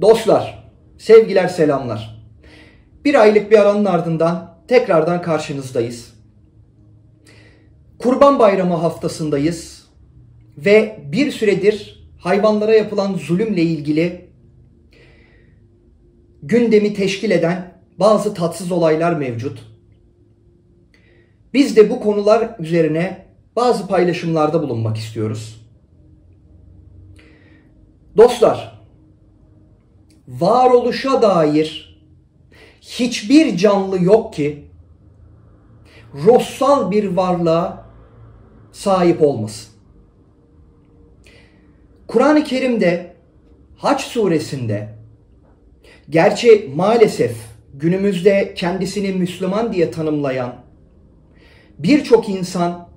Dostlar, sevgiler, selamlar. Bir aylık bir aranın ardından tekrardan karşınızdayız. Kurban Bayramı haftasındayız ve bir süredir hayvanlara yapılan zulümle ilgili gündemi teşkil eden bazı tatsız olaylar mevcut. Biz de bu konular üzerine bazı paylaşımlarda bulunmak istiyoruz. Dostlar, varoluşa dair hiçbir canlı yok ki ruhsal bir varlığa sahip olmasın. Kur'an-ı Kerim'de Hac suresinde, gerçi maalesef günümüzde kendisini Müslüman diye tanımlayan birçok insan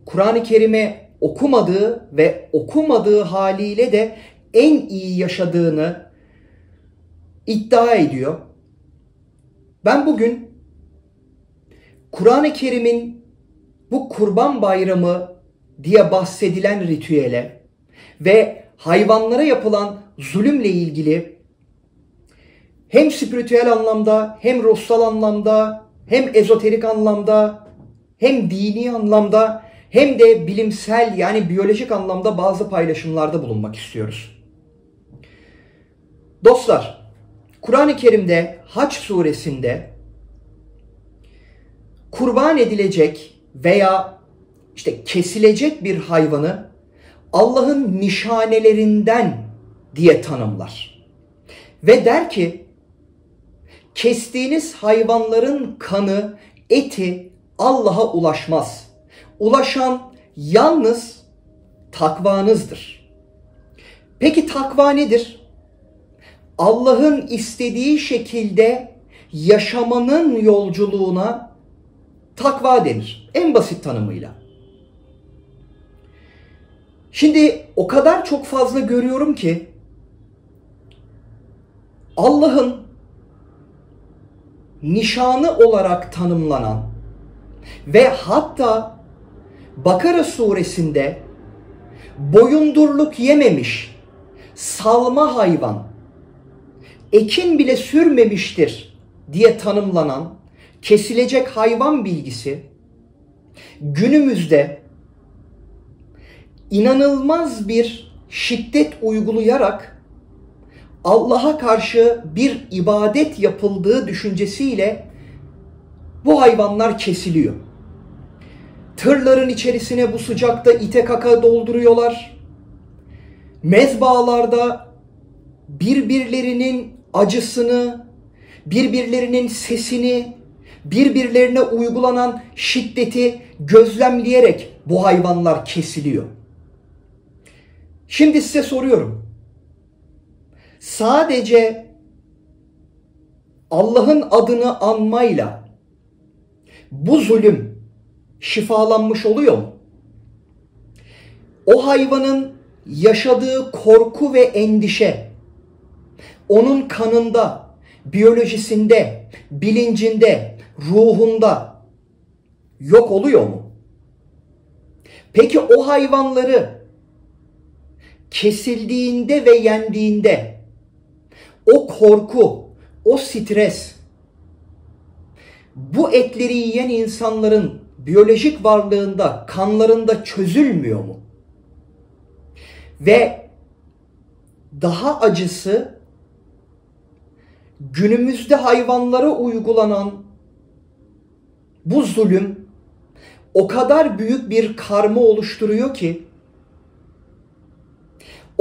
Kur'an-ı Kerim'i okumadığı ve okumadığı haliyle de en iyi yaşadığını iddia ediyor. Ben bugün Kur'an-ı Kerim'in bu Kurban Bayramı diye bahsedilen ritüele ve hayvanlara yapılan zulümle ilgili hem spiritüel anlamda, hem ruhsal anlamda, hem ezoterik anlamda, hem dini anlamda, hem de bilimsel yani biyolojik anlamda bazı paylaşımlarda bulunmak istiyoruz. Dostlar, Kur'an-ı Kerim'de Hac suresinde kurban edilecek veya kesilecek bir hayvanı Allah'ın nişanelerinden diye tanımlar. Ve der ki, kestiğiniz hayvanların kanı, eti Allah'a ulaşmaz. Ulaşan yalnız takvanızdır. Peki takva nedir? Allah'ın istediği şekilde yaşamanın yolculuğuna takva denir. En basit tanımıyla. Şimdi o kadar çok fazla görüyorum ki Allah'ın nişanı olarak tanımlanan ve hatta Bakara suresinde boyundurluk yememiş salma hayvan, ekin bile sürmemiştir diye tanımlanan kesilecek hayvan bilgisi günümüzde inanılmaz bir şiddet uygulayarak Allah'a karşı bir ibadet yapıldığı düşüncesiyle bu hayvanlar kesiliyor. Tırların içerisine bu sıcakta ite kaka dolduruyorlar. Mezbahalarda birbirlerinin acısını, birbirlerinin sesini, birbirlerine uygulanan şiddeti gözlemleyerek bu hayvanlar kesiliyor. Şimdi size soruyorum. Sadece Allah'ın adını anmayla bu zulüm şifalanmış oluyor mu? O hayvanın yaşadığı korku ve endişe onun kanında, biyolojisinde, bilincinde, ruhunda yok oluyor mu? Peki o hayvanları kesildiğinde ve yendiğinde o korku, o stres, bu etleri yiyen insanların biyolojik varlığında, kanlarında çözülmüyor mu? Ve daha acısı, günümüzde hayvanlara uygulanan bu zulüm o kadar büyük bir karma oluşturuyor ki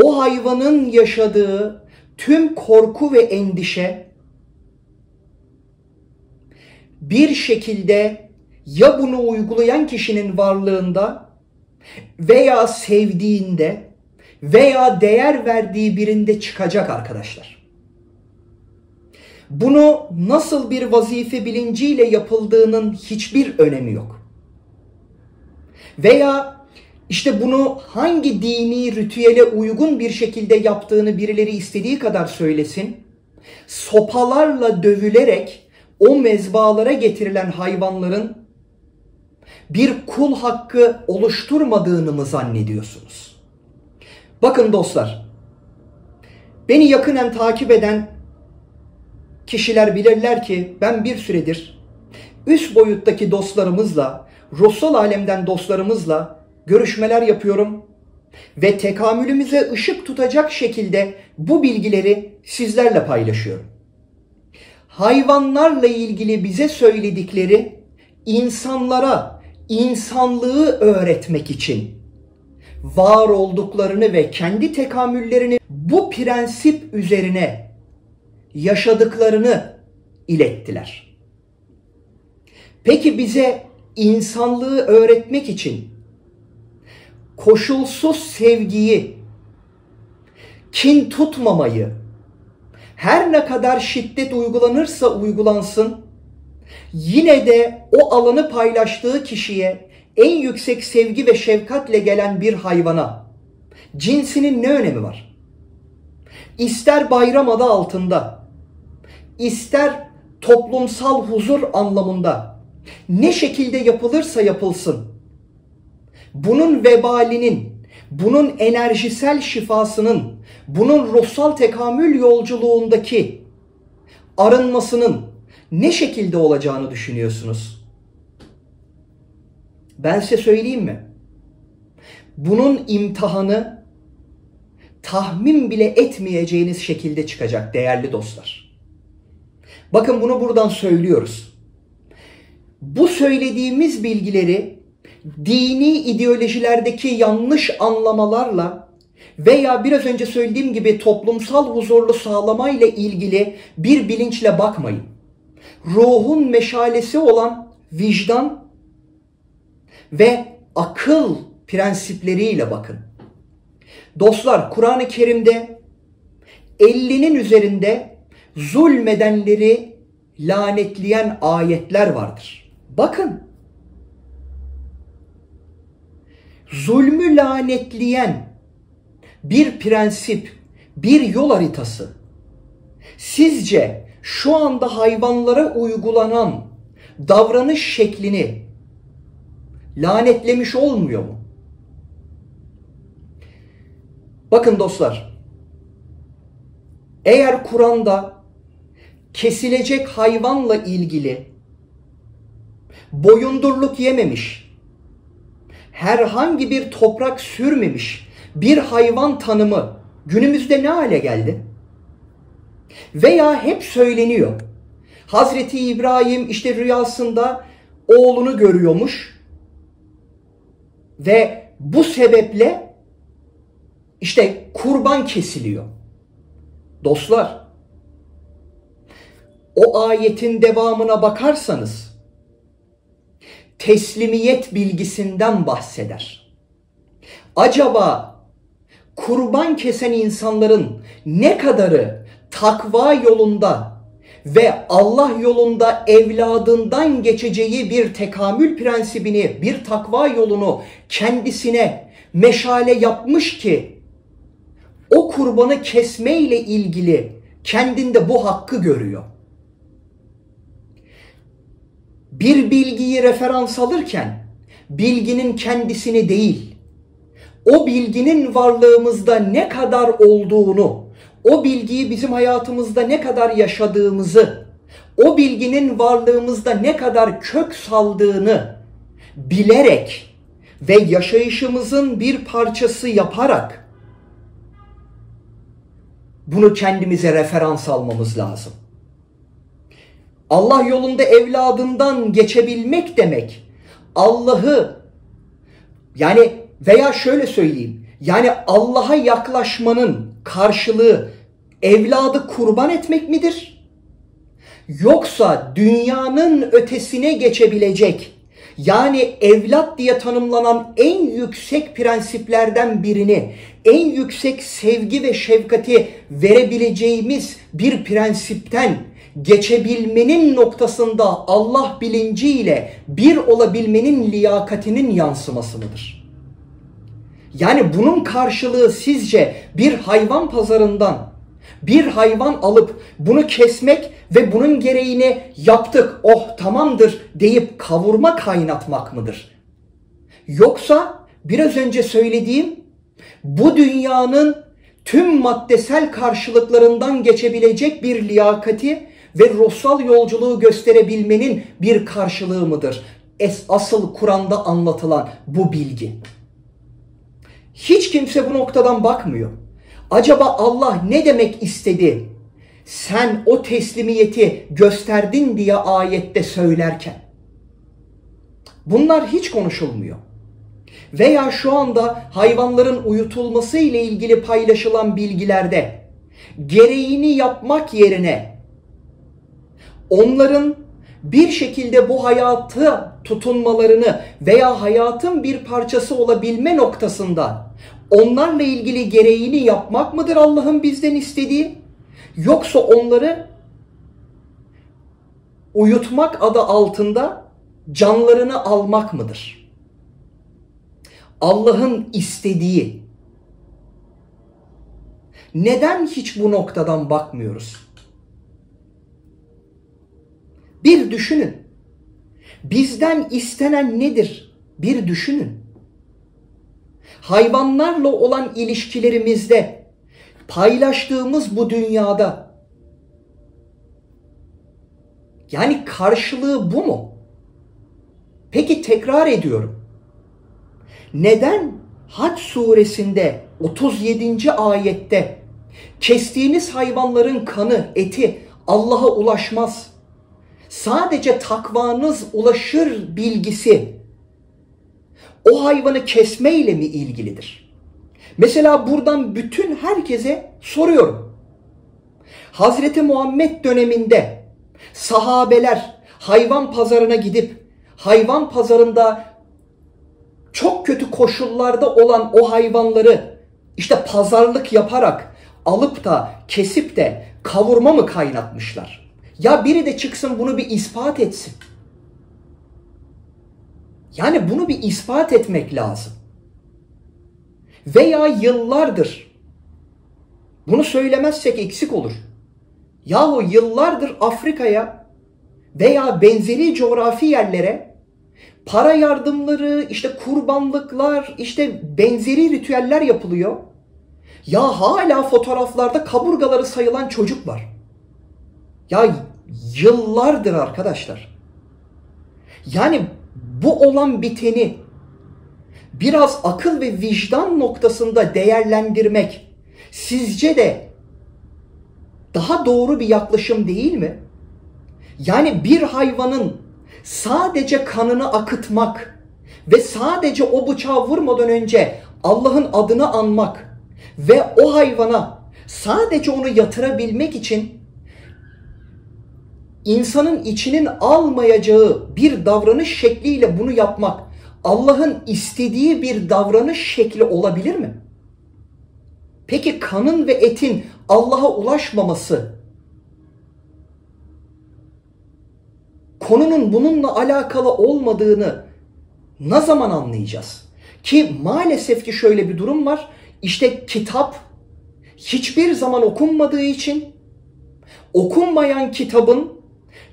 o hayvanın yaşadığı tüm korku ve endişe bir şekilde ya bunu uygulayan kişinin varlığında veya sevdiğinde veya değer verdiği birinde çıkacak arkadaşlar. Bunu nasıl bir vazife bilinciyle yapıldığının hiçbir önemi yok. Veya bunu hangi dini ritüele uygun bir şekilde yaptığını birileri istediği kadar söylesin, sopalarla dövülerek o mezbahalara getirilen hayvanların bir kul hakkı oluşturmadığını mı zannediyorsunuz? Bakın dostlar, Beni yakinen takip eden kişiler bilirler ki ben bir süredir üst boyuttaki dostlarımızla, ruhsal alemden dostlarımızla görüşmeler yapıyorum ve tekamülümüze ışık tutacak şekilde bu bilgileri sizlerle paylaşıyorum. Hayvanlarla ilgili bize söyledikleri insanlara insanlığı öğretmek için var olduklarını ve kendi tekamüllerini bu prensip üzerine yaşadıklarını ilettiler. Peki bize insanlığı öğretmek için koşulsuz sevgiyi, kin tutmamayı, her ne kadar şiddet uygulanırsa uygulansın, yine de o alanı paylaştığı kişiye en yüksek sevgi ve şefkatle gelen bir hayvana cinsinin ne önemi var? İster bayram adı altında, ister toplumsal huzur anlamında ne şekilde yapılırsa yapılsın, bunun vebalinin, bunun enerjisel şifasının, bunun ruhsal tekamül yolculuğundaki arınmasının ne şekilde olacağını düşünüyorsunuz? Ben size söyleyeyim mi? Bunun imtihanı tahmin bile etmeyeceğiniz şekilde çıkacak değerli dostlar. Bakın bunu buradan söylüyoruz. Bu söylediğimiz bilgileri dini ideolojilerdeki yanlış anlamalarla veya biraz önce söylediğim gibi toplumsal huzurlu sağlamayla ilgili bir bilinçle bakmayın. Ruhun meşalesi olan vicdan ve akıl prensipleriyle bakın. Dostlar, Kur'an-ı Kerim'de 50'nin üzerinde zulmedenleri lanetleyen ayetler vardır. Bakın, zulmü lanetleyen bir prensip, bir yol haritası sizce şu anda hayvanlara uygulanan davranış şeklini lanetlemiş olmuyor mu? Bakın dostlar, eğer Kur'an'da kesilecek hayvanla ilgili boyundurluk yememiş, herhangi bir toprak sürmemiş bir hayvan tanımı günümüzde ne hale geldi? Veya hep söyleniyor. Hazreti İbrahim işte rüyasında oğlunu görüyormuş ve bu sebeple işte kurban kesiliyor. Dostlar, o ayetin devamına bakarsanız teslimiyet bilgisinden bahseder. Acaba kurban kesen insanların ne kadarı takva yolunda ve Allah yolunda evladından geçeceği bir tekamül prensibini, bir takva yolunu kendisine meşale yapmış ki o kurbanı kesmeyle ilgili kendinde bu hakkı görüyor. Bir bilgiyi referans alırken bilginin kendisini değil, o bilginin varlığımızda ne kadar olduğunu, o bilgiyi bizim hayatımızda ne kadar yaşadığımızı, o bilginin varlığımızda ne kadar kök saldığını bilerek ve yaşayışımızın bir parçası yaparak bunu kendimize referans almamız lazım. Allah yolunda evladından geçebilmek demek, Allah'ı yani veya şöyle söyleyeyim, yani Allah'a yaklaşmanın karşılığı evladı kurban etmek midir? Yoksa dünyanın ötesine geçebilecek, yani evlat diye tanımlanan en yüksek prensiplerden birini, en yüksek sevgi ve şefkati verebileceğimiz bir prensipten geçebilmenin noktasında Allah bilinciyle bir olabilmenin liyakatinin yansıması mıdır? Yani bunun karşılığı sizce bir hayvan pazarından bir hayvan alıp bunu kesmek ve bunun gereğini yaptık, oh tamamdır deyip kavurma kaynatmak mıdır? Yoksa biraz önce söylediğim bu dünyanın tüm maddesel karşılıklarından geçebilecek bir liyakati ve ruhsal yolculuğu gösterebilmenin bir karşılığı mıdır? Asıl Kur'an'da anlatılan bu bilgi. Hiç kimse bu noktadan bakmıyor. Acaba Allah ne demek istedi? Sen o teslimiyeti gösterdin diye ayette söylerken. Bunlar hiç konuşulmuyor. Veya şu anda hayvanların uyutulması ile ilgili paylaşılan bilgilerde gereğini yapmak yerine onların bir şekilde bu hayatı tutunmalarını veya hayatın bir parçası olabilme noktasında onlarla ilgili gereğini yapmak mıdır Allah'ın bizden istediği? Yoksa onları uyutmak adı altında canlarını almak mıdır? Allah'ın istediği. Neden hiç bu noktadan bakmıyoruz? Bir düşünün. Bizden istenen nedir? Bir düşünün. Hayvanlarla olan ilişkilerimizde, paylaştığımız bu dünyada, yani karşılığı bu mu? Peki tekrar ediyorum. Neden Hac suresinde 37. ayette kestiğiniz hayvanların kanı, eti Allah'a ulaşmaz, sadece takvanız ulaşır bilgisi o hayvanı kesmeyle mi ilgilidir? Mesela buradan bütün herkese soruyorum. Hazreti Muhammed döneminde sahabeler hayvan pazarına gidip hayvan pazarında çok kötü koşullarda olan o hayvanları işte pazarlık yaparak alıp da kesip de kavurma mı kaynatmışlar? Ya biri de çıksın bunu bir ispat etsin. Yani bunu bir ispat etmek lazım. Veya yıllardır, bunu söylemezsek eksik olur. Yahu yıllardır Afrika'ya veya benzeri coğrafi yerlere para yardımları, işte kurbanlıklar, işte benzeri ritüeller yapılıyor. Ya hala fotoğraflarda kaburgaları sayılan çocuk var. Ya yıllardır arkadaşlar. Yani bu olan biteni biraz akıl ve vicdan noktasında değerlendirmek sizce de daha doğru bir yaklaşım değil mi? Yani bir hayvanın sadece kanını akıtmak ve sadece o bıçağı vurmadan önce Allah'ın adını anmak ve o hayvana sadece onu yatırabilmek için insanın içinin almayacağı bir davranış şekliyle bunu yapmak Allah'ın istediği bir davranış şekli olabilir mi? Peki kanın ve etin Allah'a ulaşmaması, konunun bununla alakalı olmadığını ne zaman anlayacağız? Ki maalesef ki şöyle bir durum var. İşte kitap hiçbir zaman okunmadığı için okunmayan kitabın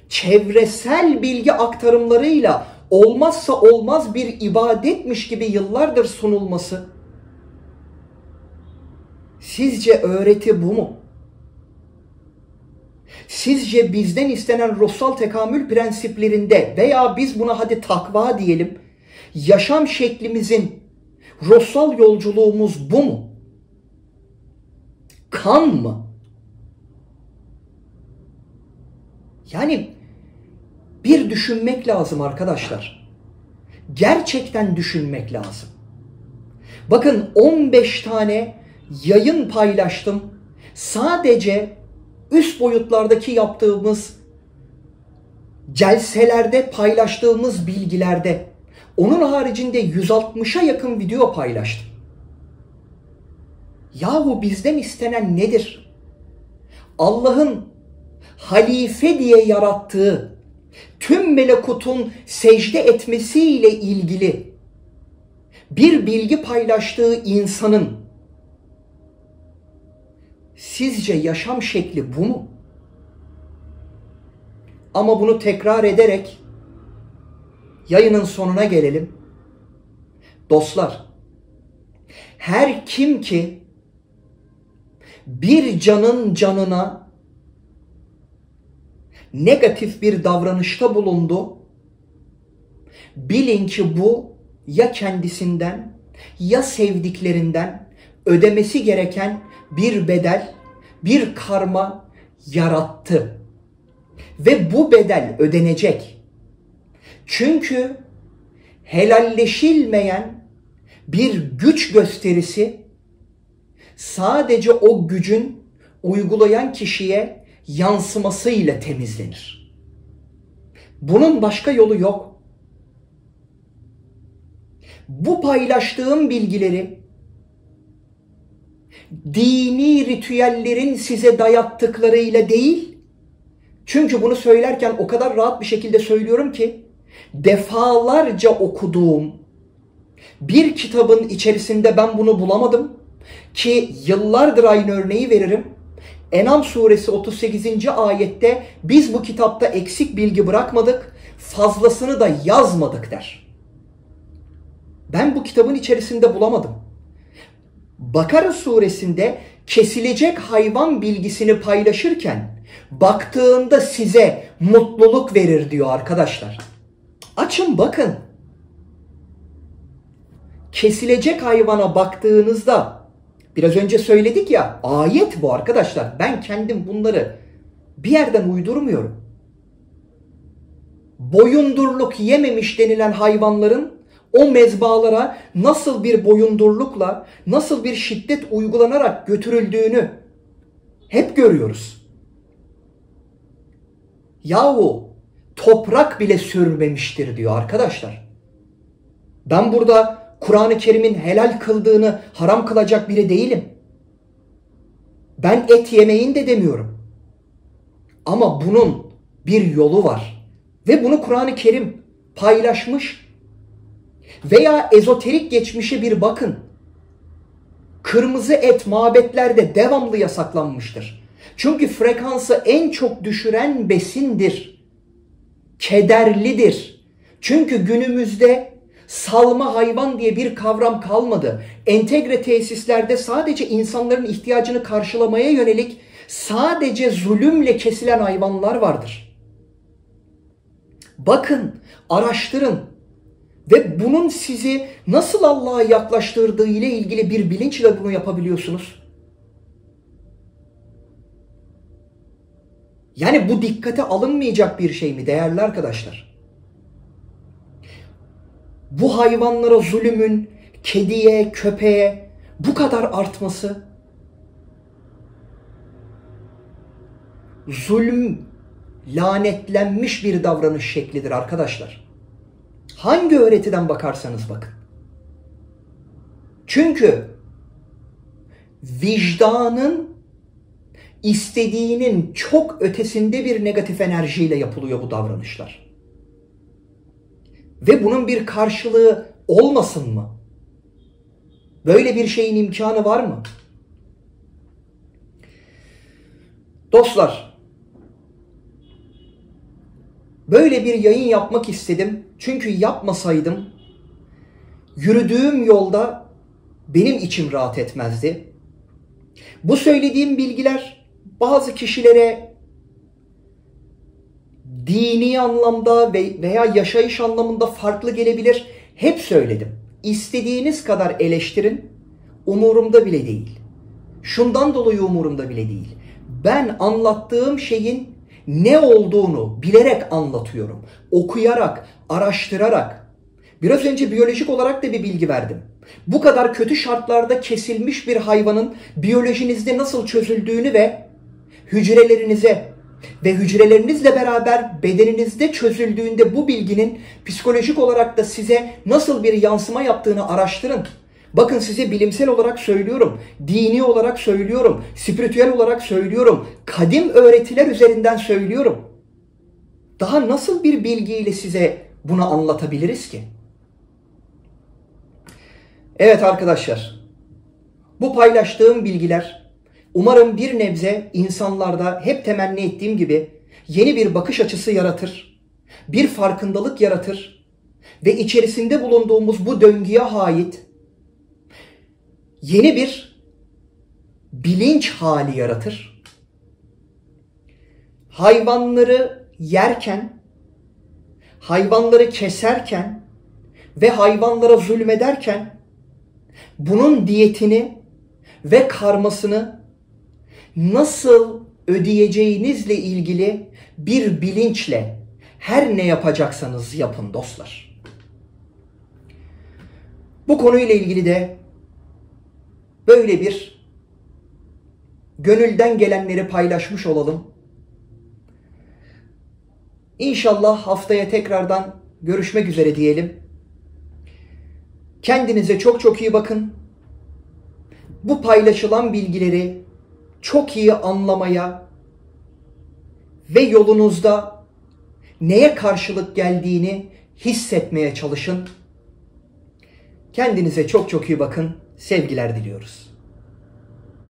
çevresel bilgi aktarımlarıyla olmazsa olmaz bir ibadetmiş gibi yıllardır sunulması. Sizce öğreti bu mu? Sizce bizden istenen ruhsal tekamül prensiplerinde veya biz buna hadi takva diyelim, yaşam şeklimizin, ruhsal yolculuğumuz bu mu? Kan mı? Yani bir düşünmek lazım arkadaşlar. Gerçekten düşünmek lazım. Bakın 15 tane yayın paylaştım. Sadece üst boyutlardaki yaptığımız celselerde paylaştığımız bilgilerde. Onun haricinde 160'a yakın video paylaştım. Yahu bizden istenen nedir? Allah'ın halife diye yarattığı tüm melekutun secde etmesiyle ilgili bir bilgi paylaştığı insanın sizce yaşam şekli bu mu? Ama bunu tekrar ederek yayının sonuna gelelim. Dostlar, her kim ki bir canın canına negatif bir davranışta bulundu, bilin ki bu ya kendisinden ya sevdiklerinden ödemesi gereken bir bedel, bir karma yarattı. Ve bu bedel ödenecek. Çünkü helalleşilmeyen bir güç gösterisi sadece o gücün uygulayan kişiye yansımasıyla temizlenir. Bunun başka yolu yok. Bu paylaştığım bilgileri dini ritüellerin size dayattıklarıyla değil, çünkü bunu söylerken o kadar rahat bir şekilde söylüyorum ki, defalarca okuduğum bir kitabın içerisinde ben bunu bulamadım ki yıllardır aynı örneği veririm. En'am suresi 38. ayette biz bu kitapta eksik bilgi bırakmadık, fazlasını da yazmadık der. Ben bu kitabın içerisinde bulamadım. Bakara suresinde kesilecek hayvan bilgisini paylaşırken baktığında size mutluluk verir diyor arkadaşlar. Açın bakın. Kesilecek hayvana baktığınızda, biraz önce söyledik ya, ayet bu arkadaşlar. Ben kendim bunları bir yerden uydurmuyorum. Boyundurluk yememiş denilen hayvanların o mezbalara nasıl bir boyundurlukla, nasıl bir şiddet uygulanarak götürüldüğünü hep görüyoruz. Yahu toprak bile sürmemiştir diyor arkadaşlar. Ben burada Kur'an-ı Kerim'in helal kıldığını haram kılacak biri değilim. Ben et yemeyin de demiyorum. Ama bunun bir yolu var. Ve bunu Kur'an-ı Kerim paylaşmış. Veya ezoterik geçmişe bir bakın. Kırmızı et mabetlerde devamlı yasaklanmıştır. Çünkü frekansı en çok düşüren besindir. Kederlidir. Çünkü günümüzde salma hayvan diye bir kavram kalmadı. Entegre tesislerde sadece insanların ihtiyacını karşılamaya yönelik sadece zulümle kesilen hayvanlar vardır. Bakın, araştırın. Ve bunun sizi nasıl Allah'a yaklaştırdığı ile ilgili bir bilinçle bunu yapabiliyorsunuz. Yani bu dikkate alınmayacak bir şey mi değerli arkadaşlar? Bu hayvanlara zulümün kediye, köpeğe bu kadar artması, zulüm lanetlenmiş bir davranış şeklidir arkadaşlar. Hangi öğretiden bakarsanız bakın. Çünkü vicdanın istediğinin çok ötesinde bir negatif enerjiyle yapılıyor bu davranışlar. Ve bunun bir karşılığı olmasın mı? Böyle bir şeyin imkanı var mı? Dostlar, böyle bir yayın yapmak istedim. Çünkü yapmasaydım yürüdüğüm yolda benim içim rahat etmezdi. Bu söylediğim bilgiler bazı kişilere dini anlamda veya yaşayış anlamında farklı gelebilir. Hep söyledim. İstediğiniz kadar eleştirin, umurumda bile değil. Şundan dolayı umurumda bile değil. Ben anlattığım şeyin ne olduğunu bilerek anlatıyorum. Okuyarak, araştırarak. Biraz önce biyolojik olarak da bir bilgi verdim. Bu kadar kötü şartlarda kesilmiş bir hayvanın biyolojinizde nasıl çözüldüğünü ve hücrelerinize ve hücrelerinizle beraber bedeninizde çözüldüğünde bu bilginin psikolojik olarak da size nasıl bir yansıma yaptığını araştırın. Bakın size bilimsel olarak söylüyorum, dini olarak söylüyorum, spiritüel olarak söylüyorum, kadim öğretiler üzerinden söylüyorum. Daha nasıl bir bilgiyle size bunu anlatabiliriz ki? Evet arkadaşlar, bu paylaştığım bilgiler umarım bir nebze insanlarda hep temenni ettiğim gibi yeni bir bakış açısı yaratır, bir farkındalık yaratır ve içerisinde bulunduğumuz bu döngüye ait yeni bir bilinç hali yaratır. Hayvanları yerken, hayvanları keserken ve hayvanlara zulmederken bunun diyetini ve karmasını nasıl ödeyeceğinizle ilgili bir bilinçle her ne yapacaksanız yapın dostlar. Bu konuyla ilgili de böyle bir gönülden gelenleri paylaşmış olalım. İnşallah haftaya tekrardan görüşmek üzere diyelim. Kendinize çok çok iyi bakın. Bu paylaşılan bilgileri çok iyi anlamaya ve yolunuzda neye karşılık geldiğini hissetmeye çalışın. Kendinize çok çok iyi bakın. Sevgiler diliyoruz.